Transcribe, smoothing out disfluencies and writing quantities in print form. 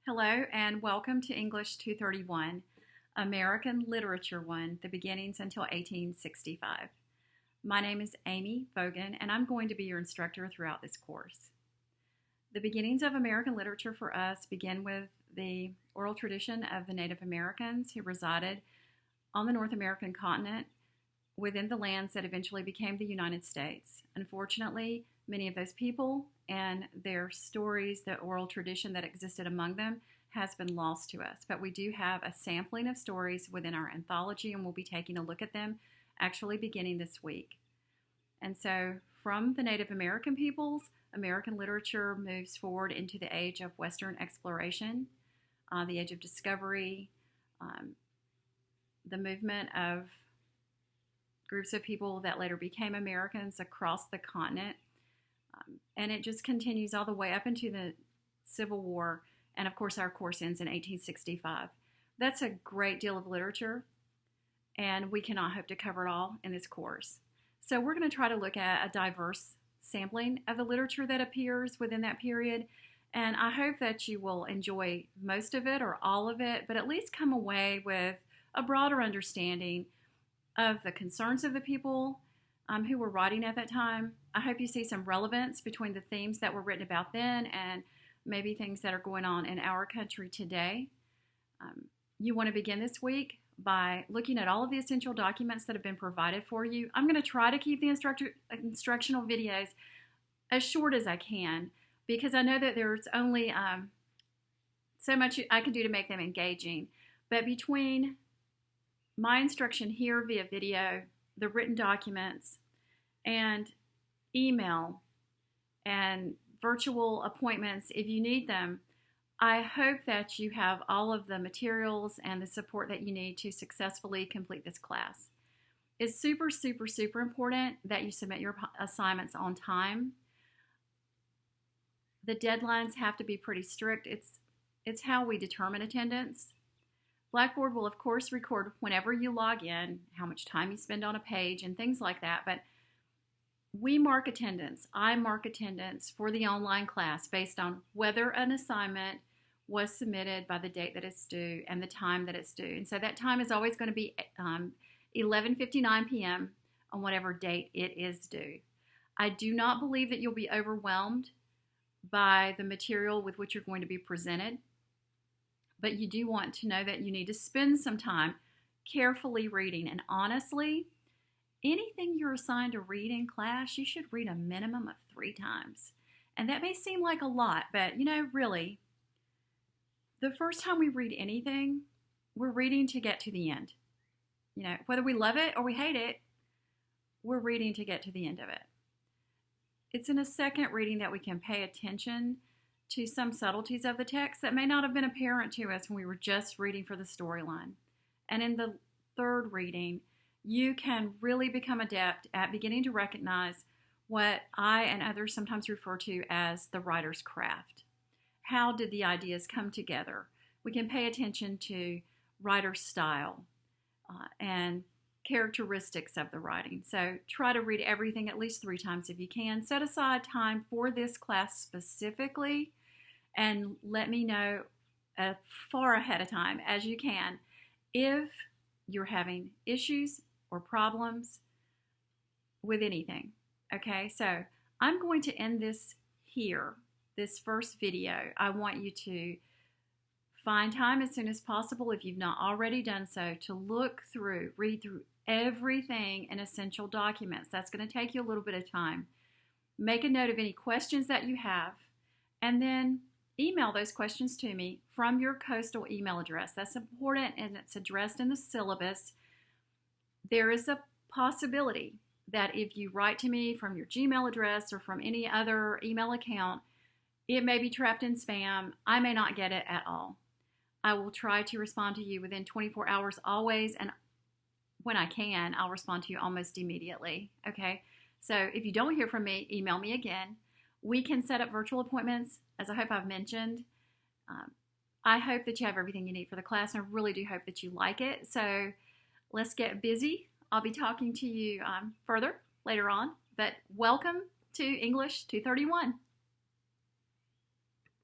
Hello and welcome to English 231, American Literature 1, The Beginnings until 1865. My name is Amy Vogan and I'm going to be your instructor throughout this course. The beginnings of American literature for us begin with the oral tradition of the Native Americans who resided on the North American continent within the lands that eventually became the United States. Unfortunately, many of those people and their stories, the oral tradition that existed among them, has been lost to us. But we do have a sampling of stories within our anthology, and we'll be taking a look at them actually beginning this week. And so from the Native American peoples, American literature moves forward into the age of Western exploration, the age of discovery, the movement of groups of people that later became Americans across the continent. And it just continues all the way up into the Civil War. And of course, our course ends in 1865. That's a great deal of literature, and we cannot hope to cover it all in this course. So we're going to try to look at a diverse sampling of the literature that appears within that period. And I hope that you will enjoy most of it or all of it, but at least come away with a broader understanding of the concerns of the people who were writing at that time. I hope you see some relevance between the themes that were written about then and maybe things that are going on in our country today. You want to begin this week by looking at all of the essential documents that have been provided for you. I'm going to try to keep the instructional videos as short as I can because I know that there's only so much I can do to make them engaging. But between my instruction here via video, the written documents, and email, and virtual appointments if you need them, I hope that you have all of the materials and the support that you need to successfully complete this class. It's super, super, super important that you submit your assignments on time. The deadlines have to be pretty strict. It's how we determine attendance. Blackboard will, of course, record whenever you log in, how much time you spend on a page and things like that, but we mark attendance. I mark attendance for the online class based on whether an assignment was submitted by the date that it's due and the time that it's due. And so that time is always going to be 11:59 p.m. on whatever date it is due. I do not believe that you'll be overwhelmed by the material with which you're going to be presented. But you do want to know that you need to spend some time carefully reading. And honestly, anything you're assigned to read in class, you should read a minimum of 3 times. And that may seem like a lot, but really, the first time we read anything, we're reading to get to the end. Whether we love it or we hate it, we're reading to get to the end of it. It's in a second reading that we can pay attention to some subtleties of the text that may not have been apparent to us when we were just reading for the storyline. And in the third reading, you can really become adept at beginning to recognize what I and others sometimes refer to as the writer's craft. How did the ideas come together? We can pay attention to writer's style and characteristics of the writing. So try to read everything at least 3 times if you can. Set aside time for this class specifically and let me know far ahead of time as you can if you're having issues or problems with anything. Okay, so I'm going to end this here, this first video. I want you to find time as soon as possible, if you've not already done so, to read through everything in essential documents. That's going to take you a little bit of time. Make a note of any questions that you have, and then email those questions to me from your coastal email address. That's important, and it's addressed in the syllabus. There is a possibility that if you write to me from your Gmail address or from any other email account, it may be trapped in spam. I may not get it at all. I will try to respond to you within 24 hours always, and when I can, I'll respond to you almost immediately. Okay, so if you don't hear from me, email me again. We can set up virtual appointments, as I hope I've mentioned. I hope that you have everything you need for the class, and I really do hope that you like it. So let's get busy. I'll be talking to you further later on, but welcome to English 231.